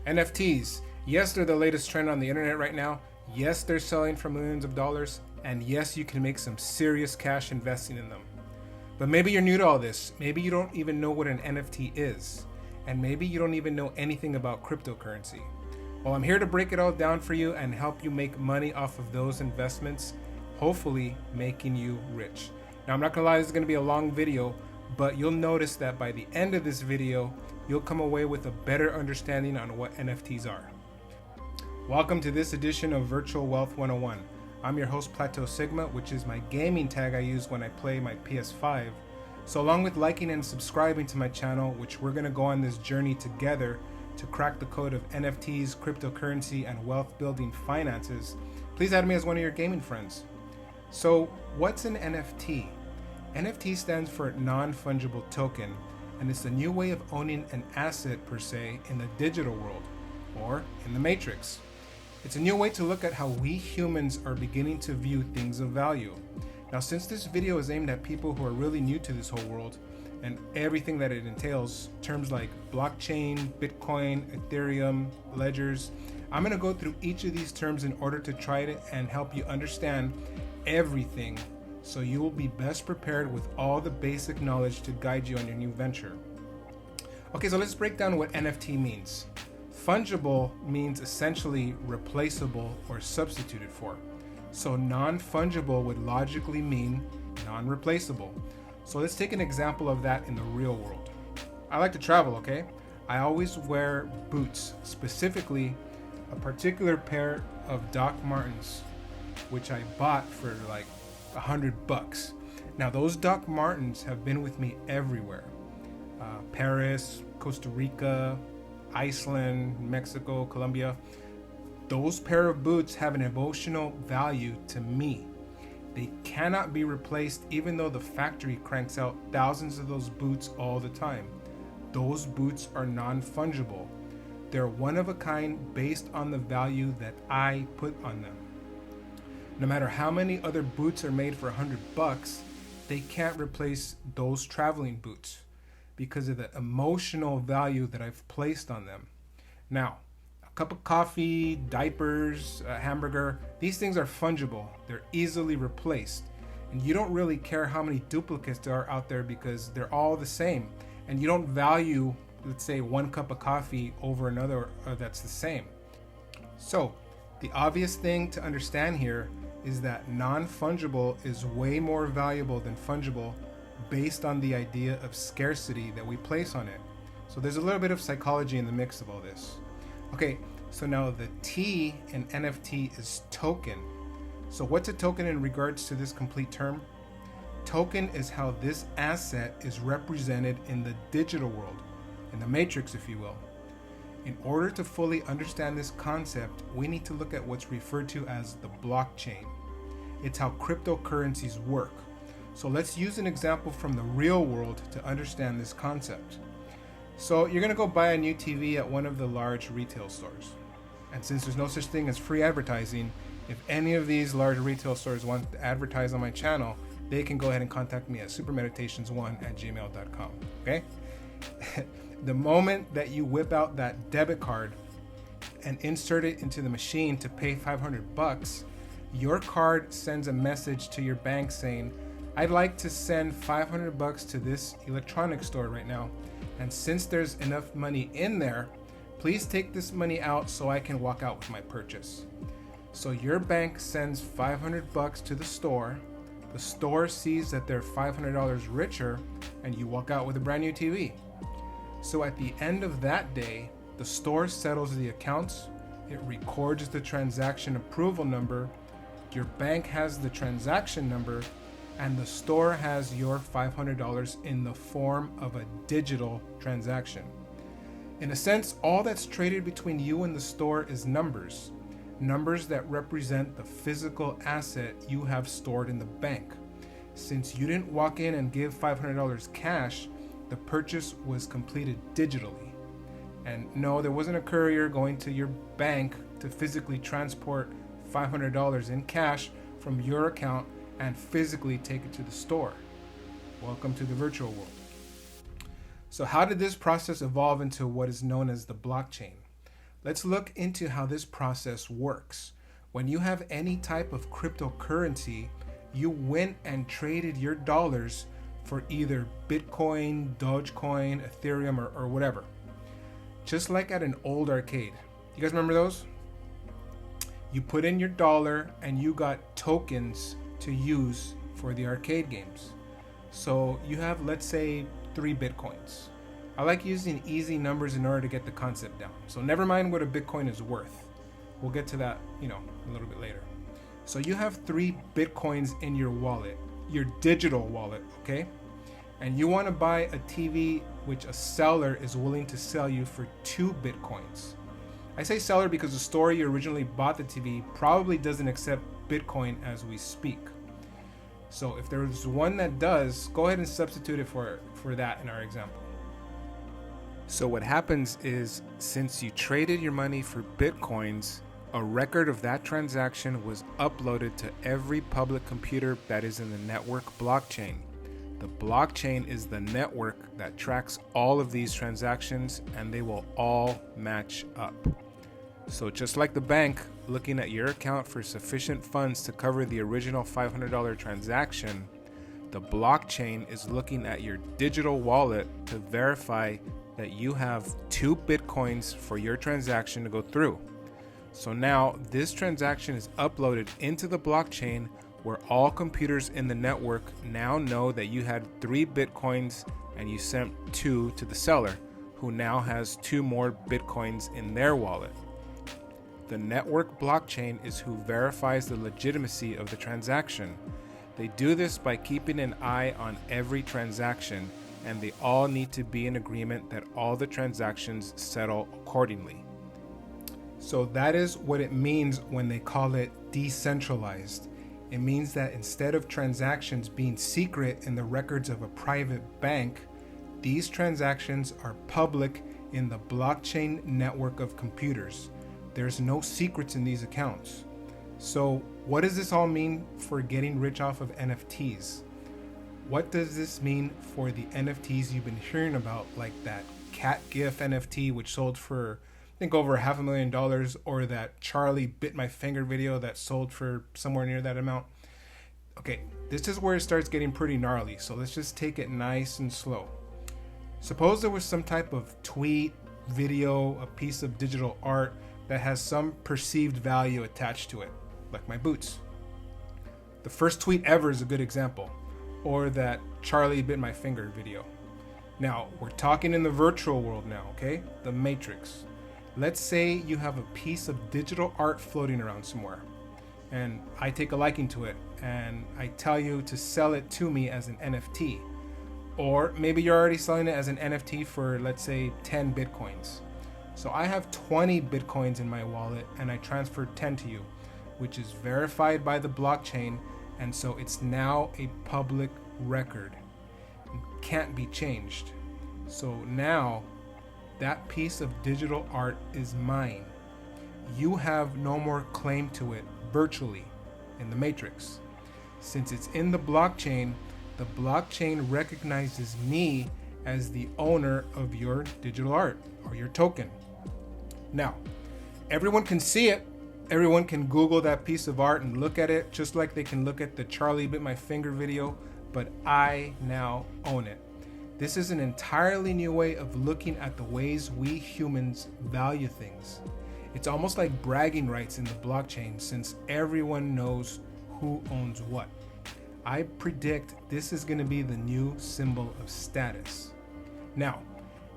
NFTs, yes, they're the latest trend on the internet right now. Yes, they're selling for millions of dollars. And yes, you can make some serious cash investing in them. But maybe you're new to all this. Maybe you don't even know what an NFT is. And maybe you don't even know anything about cryptocurrency. Well, I'm here to break it all down for you and help you make money off of those investments, hopefully making you rich. Now, I'm not gonna lie, this is gonna be a long video, but you'll notice that by the end of this video, you'll come away with a better understanding on what NFTs are. Welcome to this edition of Virtual Wealth 101. I'm your host, Plateau Sigma, which is my gaming tag I use when I play my PS5. So along with liking and subscribing to my channel, which we're gonna go on this journey together to crack the code of NFTs, cryptocurrency, and wealth building finances, please add me as one of your gaming friends. So what's an NFT? NFT stands for non-fungible token, and it's a new way of owning an asset per se in the digital world, or in the matrix. It's a new way to look at how we humans are beginning to view things of value. Now, since this video is aimed at people who are really new to this whole world and everything that it entails, terms like blockchain, Bitcoin, Ethereum, ledgers, I'm gonna go through each of these terms in order to try it and help you understand everything so you will be best prepared with all the basic knowledge to guide you on your new venture. Okay, so let's break down what NFT means. Fungible means essentially replaceable or substituted for. So non-fungible would logically mean non-replaceable. So let's take an example of that in the real world. I like to travel, okay? I always wear boots, specifically a particular pair of Doc Martens, which I bought for like $100. Now those Doc Martens have been with me everywhere. Paris, Costa Rica, Iceland, Mexico, Colombia. Those pair of boots have an emotional value to me. They cannot be replaced even though the factory cranks out thousands of those boots all the time. Those boots are non-fungible. They're one of a kind based on the value that I put on them. No matter how many other boots are made for $100, they can't replace those traveling boots because of the emotional value that I've placed on them. Now, a cup of coffee, diapers, a hamburger, these things are fungible. They're easily replaced. And you don't really care how many duplicates there are out there because they're all the same. And you don't value, let's say, one cup of coffee over another that's the same. So, the obvious thing to understand here is that non-fungible is way more valuable than fungible based on the idea of scarcity that we place on it. So there's a little bit of psychology in the mix of all this. Okay, so now the T in NFT is token. So what's a token in regards to this complete term? Token is how this asset is represented in the digital world, in the matrix, if you will. In order to fully understand this concept, we need to look at what's referred to as the blockchain. It's how cryptocurrencies work. So let's use an example from the real world to understand this concept. So you're gonna go buy a new TV at one of the large retail stores. And since there's no such thing as free advertising, if any of these large retail stores want to advertise on my channel, they can go ahead and contact me at supermeditations1@gmail.com, okay? The moment that you whip out that debit card and insert it into the machine to pay $500, your card sends a message to your bank saying, I'd like to send $500 to this electronics store right now. And since there's enough money in there, please take this money out so I can walk out with my purchase. So your bank sends $500 to the store sees that they're $500 richer, and you walk out with a brand new TV. So at the end of that day, the store settles the accounts, it records the transaction approval number, your bank has the transaction number, and the store has your $500 in the form of a digital transaction. In a sense, all that's traded between you and the store is numbers that represent the physical asset you have stored in the bank. Since you didn't walk in and give $500 cash, the purchase was completed digitally. And no, there wasn't a courier going to your bank to physically transport $500 in cash from your account and physically take it to the store. Welcome to the virtual world. So how did this process evolve into what is known as the blockchain? Let's look into how this process works. When you have any type of cryptocurrency, you went and traded your dollars for either Bitcoin, Dogecoin, Ethereum, or whatever. Just like at an old arcade. You guys remember those? You put in your dollar and you got tokens to use for the arcade games. So you have, let's say, 3 Bitcoins. I like using easy numbers in order to get the concept down. So never mind what a Bitcoin is worth. We'll get to that, a little bit later. So you have 3 Bitcoins in your wallet, your digital wallet, okay? And you want to buy a TV which a seller is willing to sell you for 2 Bitcoins. I say seller because the store you originally bought the TV probably doesn't accept Bitcoin as we speak. So if there's one that does, go ahead and substitute it for that in our example. So what happens is, since you traded your money for Bitcoins, a record of that transaction was uploaded to every public computer that is in the network blockchain. The blockchain is the network that tracks all of these transactions, and they will all match up. So just like the bank looking at your account for sufficient funds to cover the original $500 transaction, the blockchain is looking at your digital wallet to verify that you have 2 Bitcoins for your transaction to go through. So now this transaction is uploaded into the blockchain, where all computers in the network now know that you had 3 Bitcoins and you sent 2 to the seller, who now has 2 more Bitcoins in their wallet. The network blockchain is who verifies the legitimacy of the transaction. They do this by keeping an eye on every transaction, and they all need to be in agreement that all the transactions settle accordingly. So that is what it means when they call it decentralized. It means that instead of transactions being secret in the records of a private bank, these transactions are public in the blockchain network of computers. There's no secrets in these accounts. So what does this all mean for getting rich off of NFTs? What does this mean for the NFTs you've been hearing about, like that cat GIF NFT, which sold for, I think, over $500,000, or that Charlie bit my finger video that sold for somewhere near that amount? Okay, this is where it starts getting pretty gnarly, so let's just take it nice and slow. Suppose there was some type of tweet, video, a piece of digital art that has some perceived value attached to it, like my boots. The first tweet ever is a good example. Or that Charlie bit my finger video. Now, we're talking in the virtual world now, okay? The Matrix. Let's say you have a piece of digital art floating around somewhere, and I take a liking to it, and I tell you to sell it to me as an NFT. Or maybe you're already selling it as an NFT for, let's say, 10 Bitcoins. So I have 20 Bitcoins in my wallet, and I transferred 10 to you, which is verified by the blockchain. And so it's now a public record. It can't be changed. So now that piece of digital art is mine. You have no more claim to it virtually in the Matrix. Since it's in the blockchain recognizes me as the owner of your digital art or your token. Now, everyone can see it. Everyone can Google that piece of art and look at it, just like they can look at the Charlie bit my finger video, but I now own it. This is an entirely new way of looking at the ways we humans value things. It's almost like bragging rights in the blockchain, since everyone knows who owns what. I predict this is going to be the new symbol of status. Now,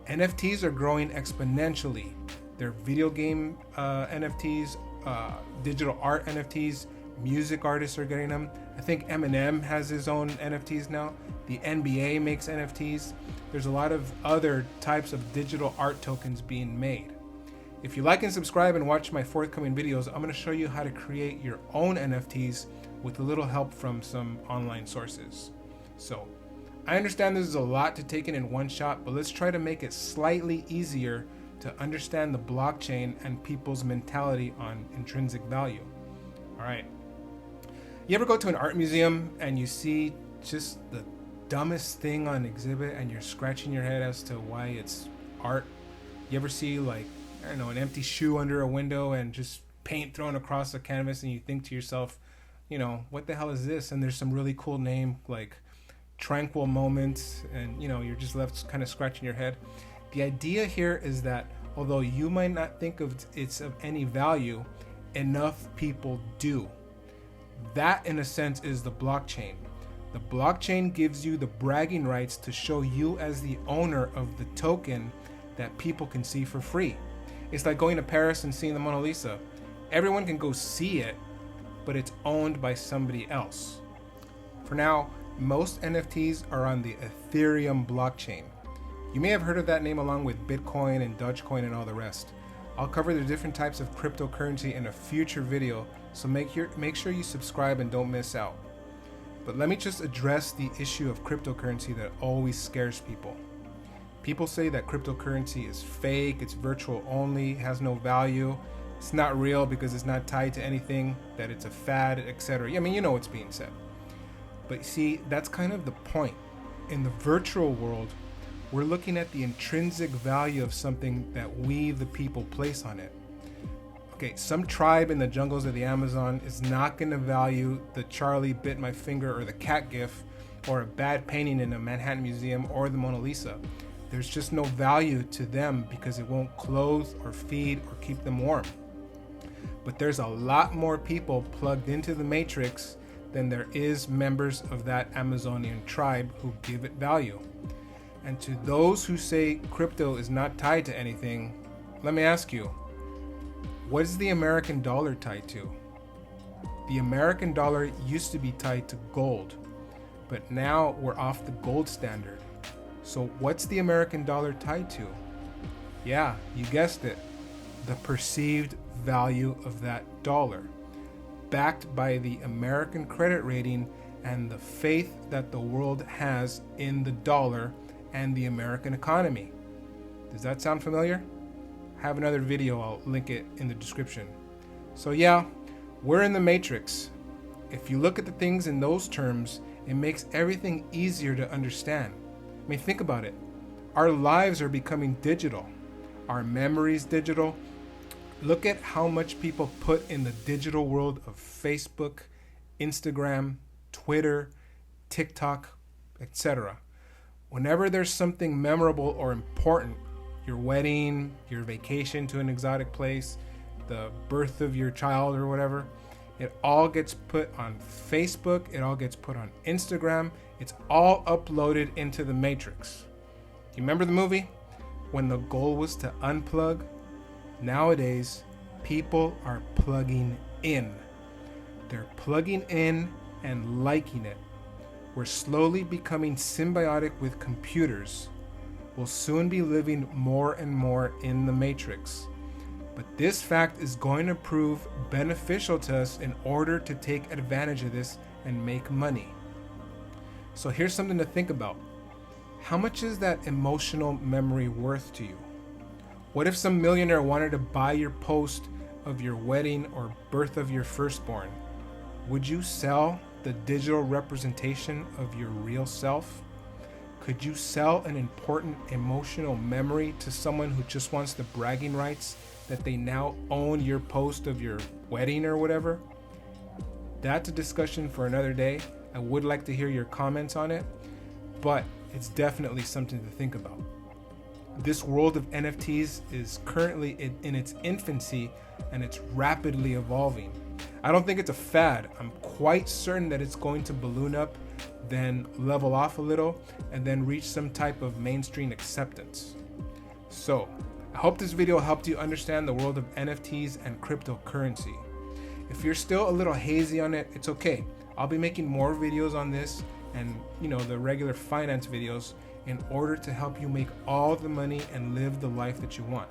NFTs are growing exponentially. They're video game NFTs, digital art NFTs, music artists are getting them. I think Eminem has his own NFTs now. The NBA makes NFTs. There's a lot of other types of digital art tokens being made. If you like and subscribe and watch my forthcoming videos, I'm going to show you how to create your own NFTs with a little help from some online sources. So, I understand this is a lot to take in one shot, but let's try to make it slightly easier to understand the blockchain and people's mentality on intrinsic value. All right. You ever go to an art museum and you see just the dumbest thing on exhibit and you're scratching your head as to why it's art? You ever see like I don't know, an empty shoe under a window and just paint thrown across the canvas, and you think to yourself, what the hell is this? And there's some really cool name like Tranquil Moments, and you're just left kind of scratching your head. The idea here is that although you might not think of it's of any value, enough people do. That, in a sense, is the blockchain. The blockchain gives you the bragging rights to show you as the owner of the token that people can see for free. It's like going to Paris and seeing the Mona Lisa. Everyone can go see it, but it's owned by somebody else. For now, most NFTs are on the Ethereum blockchain. You may have heard of that name along with Bitcoin and Dogecoin and all the rest. I'll cover the different types of cryptocurrency in a future video, so make sure you subscribe and don't miss out. But let me just address the issue of cryptocurrency that always scares people. People say that cryptocurrency is fake, it's virtual only, has no value, it's not real because it's not tied to anything, that it's a fad, etc. I mean, you know what's being said. But see, that's kind of the point. In the virtual world, we're looking at the intrinsic value of something that we, the people, place on it. Okay, some tribe in the jungles of the Amazon is not going to value the Charlie bit my finger or the cat gif or a bad painting in a Manhattan museum or the Mona Lisa. There's just no value to them because it won't clothe or feed or keep them warm. But there's a lot more people plugged into the matrix than there is members of that Amazonian tribe who give it value. And to those who say crypto is not tied to anything, let me ask you, what is the American dollar tied to? The American dollar used to be tied to gold, but now we're off the gold standard. So what's the American dollar tied to? Yeah, you guessed it, the perceived value of that dollar, backed by the American credit rating and the faith that the world has in the dollar and the American economy. Does that sound familiar? I have another video, I'll link it in the description. So yeah, we're in the matrix. If you look at the things in those terms, it makes everything easier to understand. I mean, think about it. Our lives are becoming digital. Our memories digital. Look at how much people put in the digital world of Facebook, Instagram, Twitter, TikTok, etc. Whenever there's something memorable or important, your wedding, your vacation to an exotic place, the birth of your child or whatever, it all gets put on Facebook, it all gets put on Instagram, it's all uploaded into the matrix. You remember the movie? When the goal was to unplug? Nowadays, people are plugging in. They're plugging in and liking it. We're slowly becoming symbiotic with computers. We'll soon be living more and more in the matrix. But this fact is going to prove beneficial to us in order to take advantage of this and make money. So here's something to think about. How much is that emotional memory worth to you? What if some millionaire wanted to buy your post of your wedding or birth of your firstborn? Would you sell the digital representation of your real self? Could you sell an important emotional memory to someone who just wants the bragging rights that they now own your post of your wedding or whatever? That's a discussion for another day. I would like to hear your comments on it, but it's definitely something to think about. This world of NFTs is currently in its infancy and it's rapidly evolving. I don't think it's a fad. I'm quite certain that it's going to balloon up, then level off a little, and then reach some type of mainstream acceptance. So, I hope this video helped you understand the world of NFTs and cryptocurrency. If you're still a little hazy on it, it's okay. I'll be making more videos on this and the regular finance videos in order to help you make all the money and live the life that you want.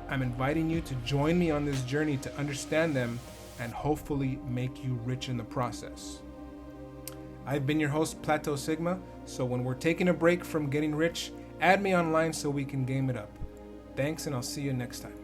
I'm inviting you to join me on this journey to understand them and hopefully make you rich in the process. I've been your host, Plateau Sigma, so when we're taking a break from getting rich, add me online so we can game it up. Thanks, and I'll see you next time.